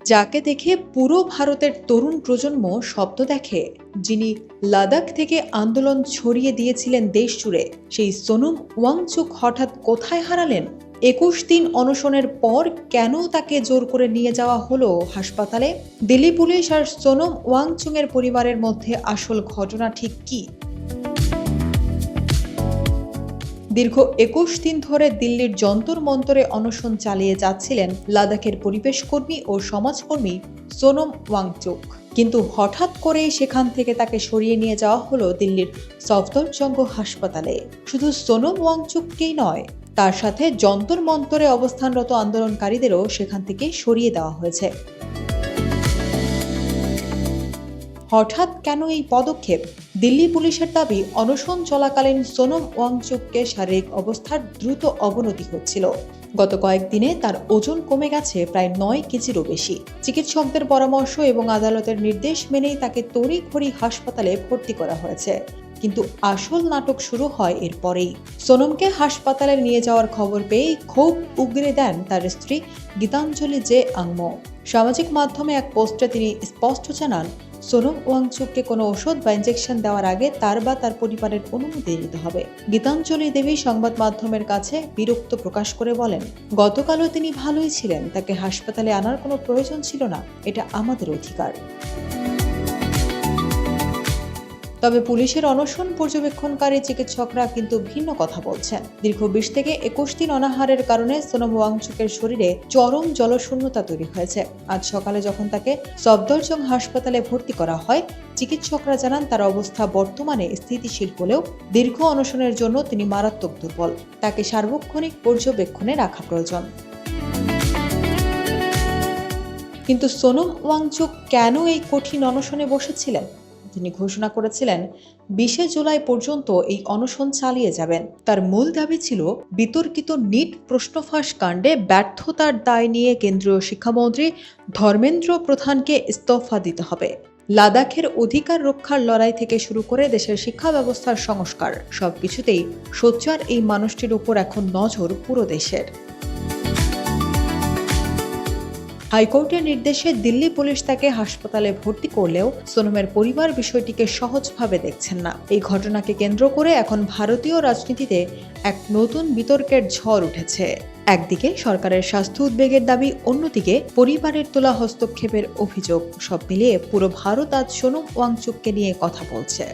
যাকে দেখে পুরো ভারতের তরুণ প্রজন্ম স্বপ্ন দেখে, যিনি লাদাখ থেকে আন্দোলন ছড়িয়ে দিয়েছিলেন দেশ জুড়ে, সেই সোনম ওয়াংচুক হঠাৎ কোথায় হারালেন? ২১ দিন অনশনের পর কেন তাকে জোর করে নিয়ে যাওয়া হলো হাসপাতালে? দিল্লি পুলিশ আর সোনম ওয়াংচুক এর পরিবারের মধ্যে আসল ঘটনা ঠিক কি? দীর্ঘ ২১ দিন ধরে দিল্লির যন্তর মন্তরে অনশন চালিয়ে যাচ্ছিলেন লাদাখের পরিবেশকর্মী ও সমাজকর্মী সোনম ওয়াংচুক। কিন্তু হঠাৎ করেই সেখান থেকে তাকে সরিয়ে নিয়ে যাওয়া হলো দিল্লির সফদরজঙ্গ হাসপাতালে। শুধু সোনম ওয়াংচুককেই নয়, তার সাথে যন্তর মন্তরে অবস্থানরত আন্দোলনকারীদেরও সেখান থেকে সরিয়ে দেওয়া হয়েছে। হঠাৎ কেন এই পদক্ষেপ? দিল্লি পুলিশের দাবি, অনশন চলাকালীন সোনম ওয়াংচুককে শারীরিক অবস্থার দ্রুত অবনতি হচ্ছিল। গত কয়েকদিনে তার ওজন কমে গেছে প্রায় ৯ কেজিরও বেশি। চিকিৎসকদের পরামর্শ এবং আদালতের নির্দেশ মেনেই তাকে তড়িঘড়ি হাসপাতালে ভর্তি করা হয়েছে। কিন্তু আসল নাটক শুরু হয় এরপরেই। সোনমকে হাসপাতালে নিয়ে যাওয়ার খবর পেয়ে ক্ষোভ উগরে দেন তার স্ত্রী গীতাঞ্জলি জে আংমো। সামাজিক মাধ্যমে এক পোস্টে তিনি স্পষ্ট জানান, সোনম ওয়াংচুককে কোনো ওষুধ বা ইনজেকশন দেওয়ার আগে তার বা তার পরিবারের অনুমতি নিতে হবে। গীতাঞ্জলি দেবী সংবাদ মাধ্যমের কাছে বিরক্ত প্রকাশ করে বলেন, গতকালও তিনি ভালোই ছিলেন, তাকে হাসপাতালে আনার কোনো প্রয়োজন ছিল না, এটা আমাদের অধিকার। তবে পুলিশের অনশন পর্যবেক্ষণকারী চিকিৎসকরা কিন্তু ভিন্ন কথা বলছেন। দীর্ঘ ২০ থেকে ২১ দিন অনাহারের কারণে সোনম ওয়াংচুকের শরীরে চরম জলশূন্যতা তৈরি হয়েছে। আজ সকালে যখন তাকে সফদরজং হাসপাতালে ভর্তি করা হয়, চিকিৎসকরা জানান তার অবস্থা বর্তমানে স্থিতিশীল হলেও দীর্ঘ অনশনের জন্য তিনি মারাত্মক দুর্বল। তাকে সার্বক্ষণিক পর্যবেক্ষণে রাখা প্রয়োজন। কিন্তু সোনম ওয়াংচুক কেন এই কঠিন অনশনে বসেছিলেন? তিনি ঘোষণা করেছিলেন ২০ জুলাই পর্যন্ত এই অনশন চালিয়ে যাবেন। তার মূল দাবি ছিল বিতর্কিত নিট প্রশ্নফাঁস কাণ্ডে ব্যর্থতার দায় নিয়ে কেন্দ্রীয় শিক্ষামন্ত্রী ধর্মেন্দ্র প্রধানকে ইস্তফা দিতে হবে। লাদাখের অধিকার রক্ষার লড়াই থেকে শুরু করে দেশের শিক্ষা ব্যবস্থার সংস্কার, সবকিছুতেই সোচ্চার এই মানুষটির উপর এখন নজর পুরো দেশের। হাইকোর্টের নির্দেশে দিল্লি পুলিশ তাকে হাসপাতালে ভর্তি করলেও সোনমের পরিবার বিষয়টিকে সহজভাবে দেখছেন না। এই ঘটনাকে কেন্দ্র করে এখন ভারতীয় রাজনীতিতে এক নতুন বিতর্কের ঝড় উঠেছে। একদিকে সরকারের স্বাস্থ্য উদ্বেগের দাবি, অন্যদিকে পরিবারের তোলা হস্তক্ষেপের অভিযোগ। সব মিলিয়ে পুরো ভারত আজ সোনম ওয়াংচুককে নিয়ে কথা বলছে।